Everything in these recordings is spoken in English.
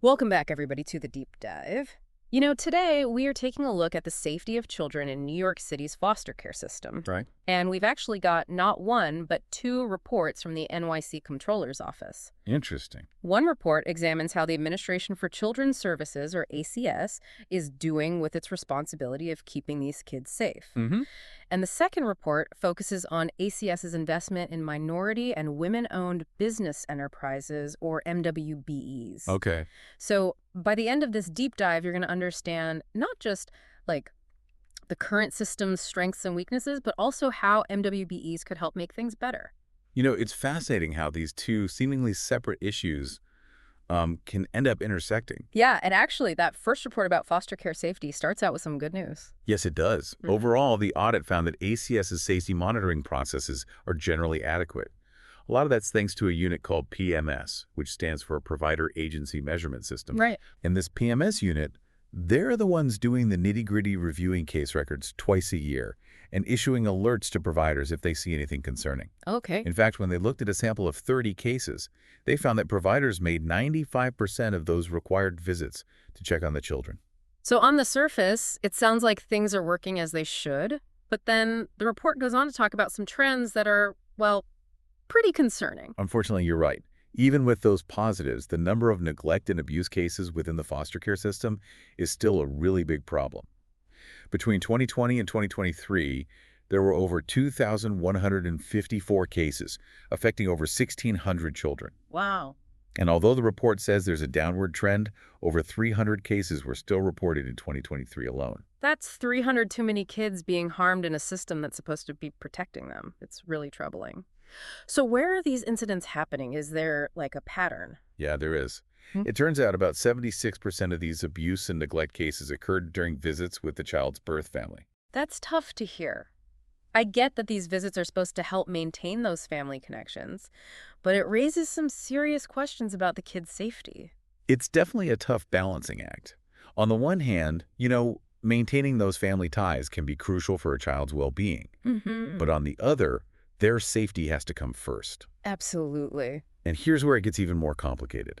Welcome back, everybody, to the deep dive. Today we are taking a look at the safety of children in New York City's foster care system. Right. And we've actually got not one, but two reports from the NYC Comptroller's office. Interesting. One report examines how the Administration for Children's Services, or ACS, is doing with its responsibility of keeping these kids safe. Mm-hmm. And the second report focuses on ACS's investment in minority and women-owned business enterprises, or MWBEs. Okay. So by the end of this deep dive, you're going to understand not just like the current system's strengths and weaknesses, but also how MWBEs could help make things better. It's fascinating how these two seemingly separate issues can end up intersecting. Yeah, and actually that first report about foster care safety starts out with some good news. Yes, it does. Overall, the audit found that ACS's safety monitoring processes are generally adequate. A lot of that's thanks to a unit called PMS, which stands for Provider Agency Measurement System. Right. And this PMS unit, they're the ones doing the nitty-gritty reviewing case records twice a year and issuing alerts to providers if they see anything concerning. Okay. In fact, when they looked at a sample of 30 cases, they found that providers made 95% of those required visits to check on the children. So on the surface, it sounds like things are working as they should, but then the report goes on to talk about some trends that are, well, pretty concerning. Unfortunately, you're right. Even with those positives, the number of neglect and abuse cases within the foster care system is still a really big problem. Between 2020 and 2023, there were over 2,154 cases affecting over 1,600 children. Wow. And although the report says there's a downward trend, over 300 cases were still reported in 2023 alone. That's 300 too many kids being harmed in a system that's supposed to be protecting them. It's really troubling. So where are these incidents happening? Is there like a pattern? Yeah, there is. Hmm. It turns out about 76% of these abuse and neglect cases occurred during visits with the child's birth family. That's tough to hear. I get that these visits are supposed to help maintain those family connections, but it raises some serious questions about the kid's safety. It's definitely a tough balancing act. On the one hand, maintaining those family ties can be crucial for a child's well-being. Mm-hmm. But on the other, their safety has to come first. Absolutely. And here's where it gets even more complicated.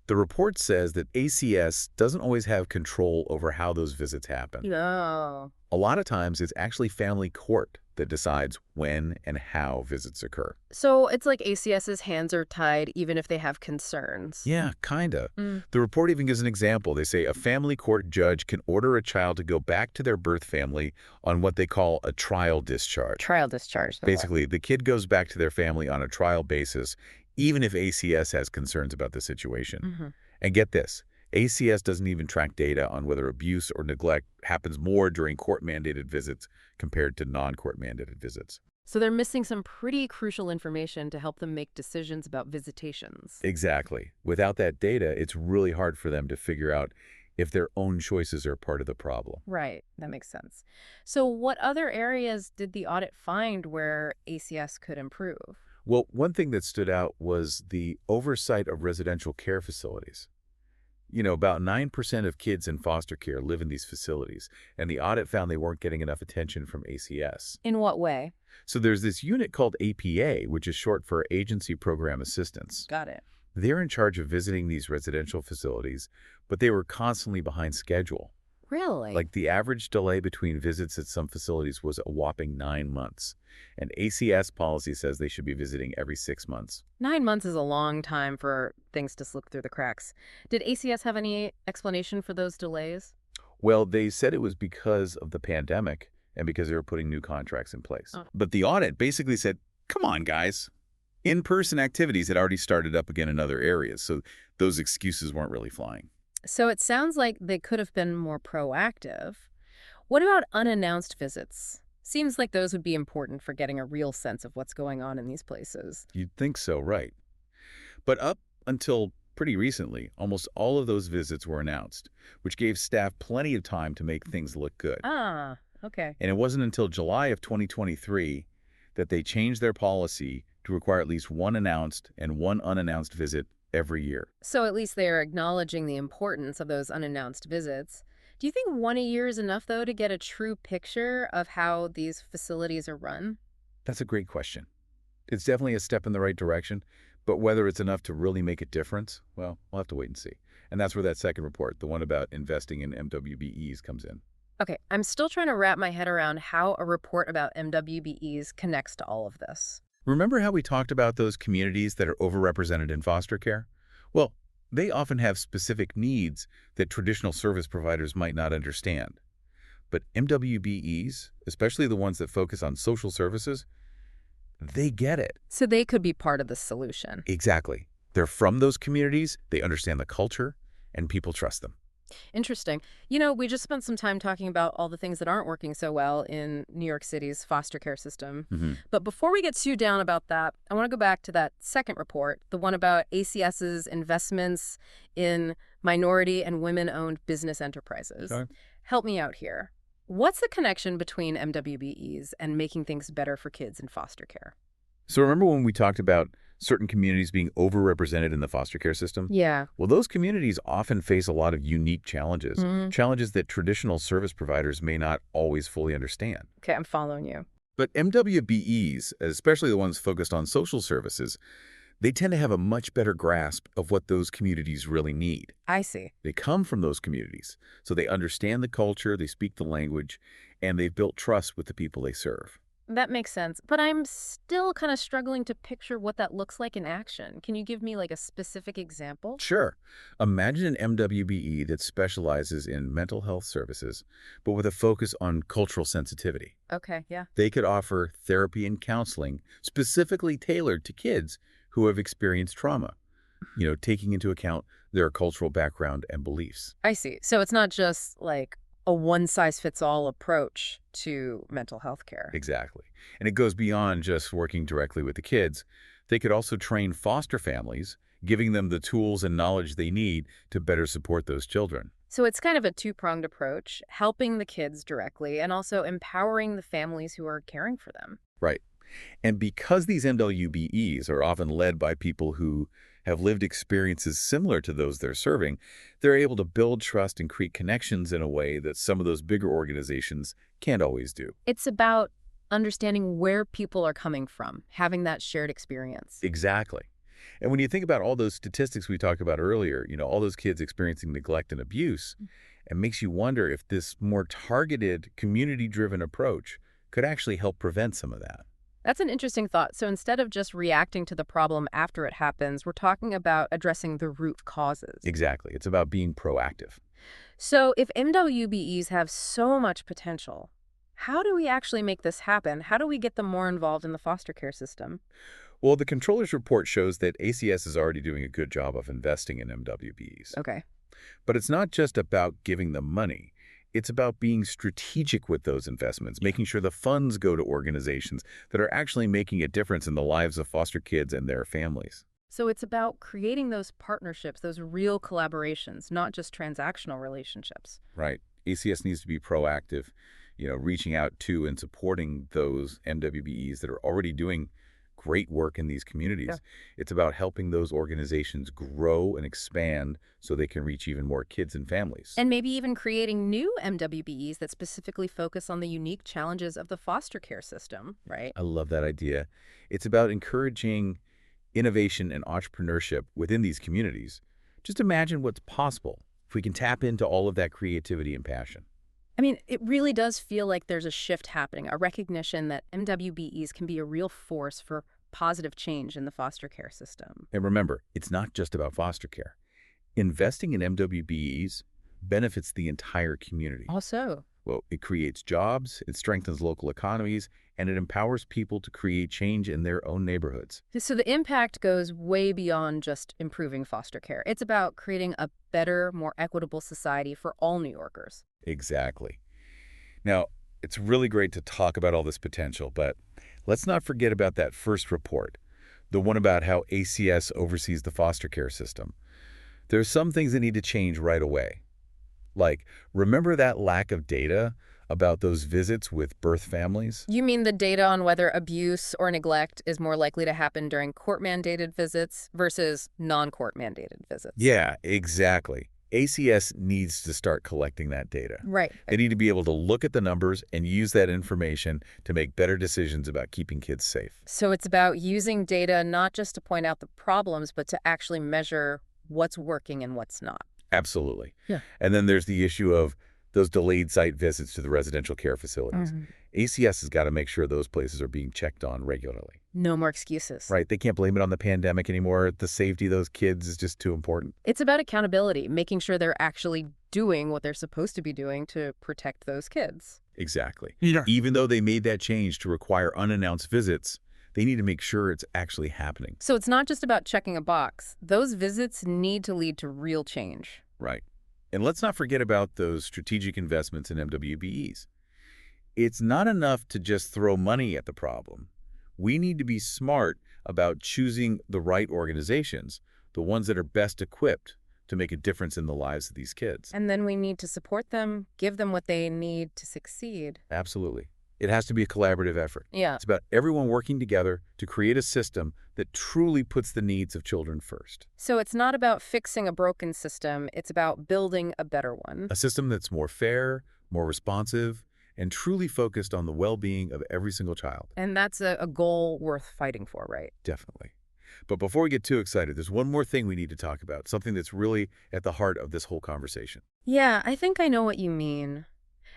The report says that ACS doesn't always have control over how those visits happen. No. A lot of times, it's actually family court that decides when and how visits occur. So it's like ACS's hands are tied even if they have concerns. Yeah, kinda. The report even gives an example. They say a family court judge can order a child to go back to their birth family on what they call a trial discharge. Trial discharge. Basically, the kid goes back to their family on a trial basis, even if ACS has concerns about the situation. Mm-hmm. And get this, ACS doesn't even track data on whether abuse or neglect happens more during court-mandated visits compared to non-court mandated visits. So they're missing some pretty crucial information to help them make decisions about visitations. Exactly. Without that data, it's really hard for them to figure out if their own choices are part of the problem. Right. That makes sense. So what other areas did the audit find where ACS could improve? Well, one thing that stood out was the oversight of residential care facilities. About 9% of kids in foster care live in these facilities, and the audit found they weren't getting enough attention from ACS. In what way? So there's this unit called APA, which is short for Agency Program Assistance. Got it. They're in charge of visiting these residential facilities, but they were constantly behind schedule. Really? Like the average delay between visits at some facilities was a whopping 9 months. And ACS policy says they should be visiting every 6 months. 9 months is a long time for things to slip through the cracks. Did ACS have any explanation for those delays? Well, they said it was because of the pandemic and because they were putting new contracts in place. Oh. But the audit basically said, come on, guys. In-person activities had already started up again in other areas, so those excuses weren't really flying. So it sounds like they could have been more proactive. What about unannounced visits? Seems like those would be important for getting a real sense of what's going on in these places. You'd think so, right? But up until pretty recently, almost all of those visits were announced, which gave staff plenty of time to make things look good. Ah, okay. And it wasn't until July of 2023 that they changed their policy to require at least one announced and one unannounced visit every year. So at least they're acknowledging the importance of those unannounced visits. Do you think one a year is enough, though, to get a true picture of how these facilities are run? That's a great question. It's definitely a step in the right direction, But whether it's enough to really make a difference, well, we'll have to wait and see. And that's where that second report, the one about investing in MWBEs, comes in. Okay, I'm still trying to wrap my head around how a report about MWBEs connects to all of this. Remember how we talked about those communities that are overrepresented in foster care? Well, they often have specific needs that traditional service providers might not understand. But MWBEs, especially the ones that focus on social services, they get it. So they could be part of the solution. Exactly. They're from those communities, they understand the culture, and people trust them. Interesting. We just spent some time talking about all the things that aren't working so well in New York City's foster care system. But before we get too down about that, I want to go back to that second report, the one about ACS's investments in minority and women-owned business enterprises. Okay. Help me out here. What's the connection between MWBEs and making things better for kids in foster care? So remember when we talked about certain communities being overrepresented in the foster care system? Yeah. Well, those communities often face a lot of unique challenges, Mhm. challenges that traditional service providers may not always fully understand. Okay, I'm following you. But MWBEs, especially the ones focused on social services, they tend to have a much better grasp of what those communities really need. I see. They come from those communities, so they understand the culture, they speak the language, and they've built trust with the people they serve. That makes sense. But I'm still kind of struggling to picture what that looks like in action. Can you give me like a specific example? Sure. Imagine an MWBE that specializes in mental health services, but with a focus on cultural sensitivity. Okay, yeah. They could offer therapy and counseling specifically tailored to kids who have experienced trauma, taking into account their cultural background and beliefs. I see. So it's not just like a one-size-fits-all approach to mental health care. Exactly. And it goes beyond just working directly with the kids. They could also train foster families, giving them the tools and knowledge they need to better support those children. So it's kind of a two-pronged approach, helping the kids directly and also empowering the families who are caring for them. Right. And because these MWBEs are often led by people who have lived experiences similar to those they're serving, they're able to build trust and create connections in a way that some of those bigger organizations can't always do. It's about understanding where people are coming from, having that shared experience. Exactly. And when you think about all those statistics we talked about earlier, all those kids experiencing neglect and abuse, it makes you wonder if this more targeted, community-driven approach could actually help prevent some of that. That's an interesting thought. So instead of just reacting to the problem after it happens, we're talking about addressing the root causes. Exactly. It's about being proactive. So if MWBEs have so much potential, how do we actually make this happen? How do we get them more involved in the foster care system? Well, the Comptroller's report shows that ACS is already doing a good job of investing in MWBEs. Okay. But it's not just about giving them money. It's about being strategic with those investments, making sure the funds go to organizations that are actually making a difference in the lives of foster kids and their families. So it's about creating those partnerships, those real collaborations, not just transactional relationships. Right. ACS needs to be proactive, reaching out to and supporting those MWBEs that are already doing great work in these communities. Yeah. It's about helping those organizations grow and expand so they can reach even more kids and families. And maybe even creating new MWBEs that specifically focus on the unique challenges of the foster care system, right? I love that idea. It's about encouraging innovation and entrepreneurship within these communities. Just imagine what's possible if we can tap into all of that creativity and passion. I mean, it really does feel like there's a shift happening, a recognition that MWBEs can be a real force for positive change in the foster care system. And remember, it's not just about foster care. Investing in MWBEs benefits the entire community. Also, Well, it creates jobs, it strengthens local economies, and it empowers people to create change in their own neighborhoods. so the impact goes way beyond just improving foster care. It's about creating a better, more equitable society for all New Yorkers. Exactly. Now, it's really great to talk about all this potential, but let's not forget about that first report, the one about how ACS oversees the foster care system. There's some things that need to change right away. Like, remember that lack of data about those visits with birth families? You mean the data on whether abuse or neglect is more likely to happen during court-mandated visits versus non-court-mandated visits? Yeah, exactly. ACS needs to start collecting that data. Right. They need to be able to look at the numbers and use that information to make better decisions about keeping kids safe. So it's about using data not just to point out the problems, but to actually measure what's working and what's not. Absolutely. Yeah. And then there's the issue of those delayed site visits to the residential care facilities. ACS has got to make sure those places are being checked on regularly. No more excuses. Right. They can't blame it on the pandemic anymore. The safety of those kids is just too important. It's about accountability, making sure they're actually doing what they're supposed to be doing to protect those kids. Exactly. Yeah. Even though they made that change to require unannounced visits, they need to make sure it's actually happening. So it's not just about checking a box. Those visits need to lead to real change. Right. And let's not forget about those strategic investments in MWBEs. It's not enough to just throw money at the problem. We need to be smart about choosing the right organizations, the ones that are best equipped to make a difference in the lives of these kids. And then we need to support them, give them what they need to succeed. Absolutely. It has to be a collaborative effort. Yeah. It's about everyone working together to create a system that truly puts the needs of children first. So it's not about fixing a broken system, it's about building a better one. A system that's more fair, more responsive, and truly focused on the well-being of every single child. And that's a goal worth fighting for, right? Definitely. But before we get too excited, there's one more thing we need to talk about, something that's really at the heart of this whole conversation. Yeah, I think I know what you mean.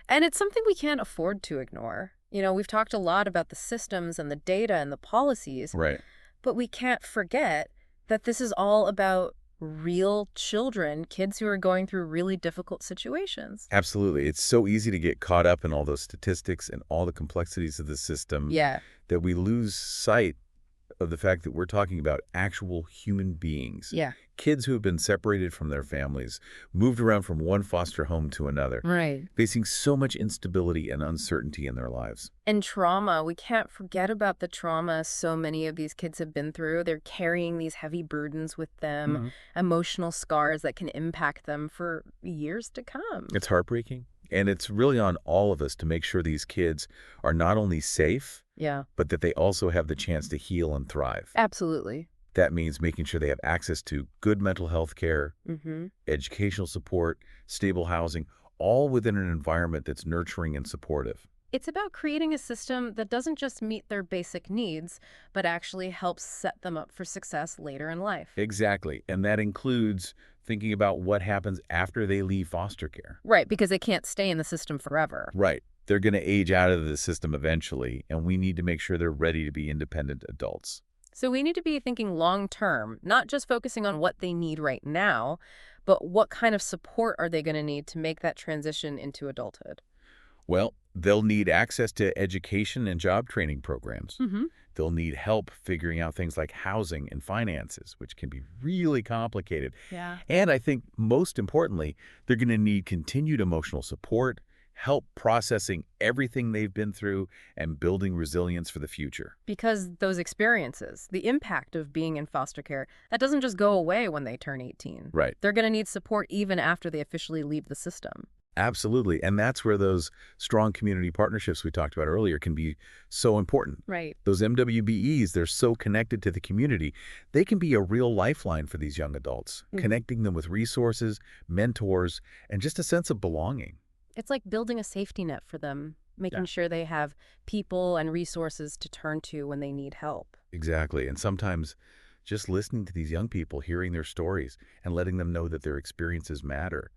And it's something we can't afford to ignore. You know, we've talked a lot about the systems and the data and the policies, Right. but we can't forget that this is all about real children, kids who are going through really difficult situations. Absolutely. It's so easy to get caught up in all those statistics and all the complexities of the system that we lose sight of the fact that we're talking about actual human beings. Yeah. Kids who have been separated from their families, moved around from one foster home to another, Right. facing so much instability and uncertainty in their lives. And trauma, we can't forget about the trauma so many of these kids have been through. They're carrying these heavy burdens with them, emotional scars that can impact them for years to come. It's heartbreaking. And it's really on all of us to make sure these kids are not only safe, but that they also have the chance to heal and thrive. Absolutely. That means making sure they have access to good mental health care, educational support, stable housing, all within an environment that's nurturing and supportive. It's about creating a system that doesn't just meet their basic needs, but actually helps set them up for success later in life. Exactly. And that includes thinking about what happens after they leave foster care. Right, because they can't stay in the system forever. Right. They're going to age out of the system eventually, and we need to make sure they're ready to be independent adults. So we need to be thinking long-term, not just focusing on what they need right now, but what kind of support are they going to need to make that transition into adulthood? Well, they'll need access to education and job training programs. They'll need help figuring out things like housing and finances, which can be really complicated. Yeah. And I think most importantly, they're going to need continued emotional support, help processing everything they've been through, and building resilience for the future. Because those experiences, the impact of being in foster care, that doesn't just go away when they turn 18. Right. They're going to need support even after they officially leave the system. Absolutely. And that's where those strong community partnerships we talked about earlier can be so important. Right. Those MWBEs, they're so connected to the community. They can be a real lifeline for these young adults, connecting them with resources, mentors, and just a sense of belonging. It's like building a safety net for them, making sure they have people and resources to turn to when they need help. Exactly. And sometimes just listening to these young people, hearing their stories, and letting them know that their experiences matter,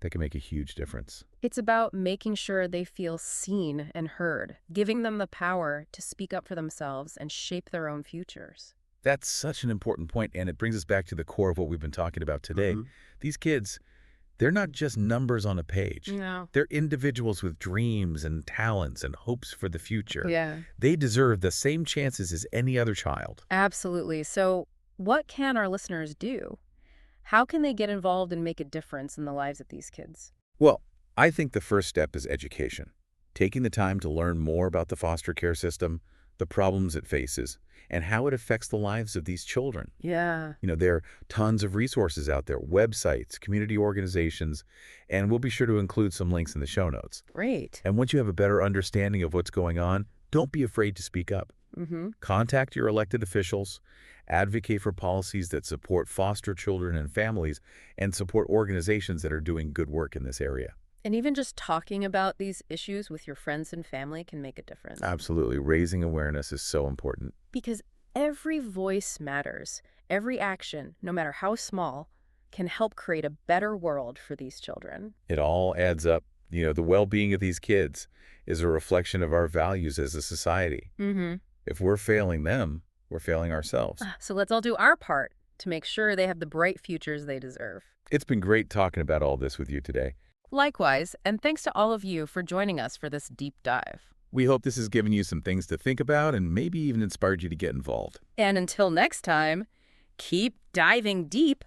that can make a huge difference. It's about making sure they feel seen and heard, giving them the power to speak up for themselves and shape their own futures. That's such an important point, and it brings us back to the core of what we've been talking about today. These kids, they're not just numbers on a page. No. They're individuals with dreams and talents and hopes for the future. Yeah. They deserve the same chances as any other child. Absolutely. So what can our listeners do? How can they get involved and make a difference in the lives of these kids? Well, I think the first step is education. Taking the time to learn more about the foster care system, the problems it faces, and how it affects the lives of these children. Yeah. You know, there are tons of resources out there, websites, community organizations, and we'll be sure to include some links in the show notes. Great. And once you have a better understanding of what's going on, don't be afraid to speak up. Mm-hmm. Contact your elected officials, advocate for policies that support foster children and families, and support organizations that are doing good work in this area. And even just talking about these issues with your friends and family can make a difference. Absolutely. Raising awareness is so important. Because every voice matters. Every action, no matter how small, can help create a better world for these children. It all adds up. The well-being of these kids is a reflection of our values as a society. Mm-hmm. If we're failing them, we're failing ourselves. So let's all do our part to make sure they have the bright futures they deserve. It's been great talking about all this with you today. Likewise, and thanks to all of you for joining us for this deep dive. We hope this has given you some things to think about and maybe even inspired you to get involved. And until next time, keep diving deep.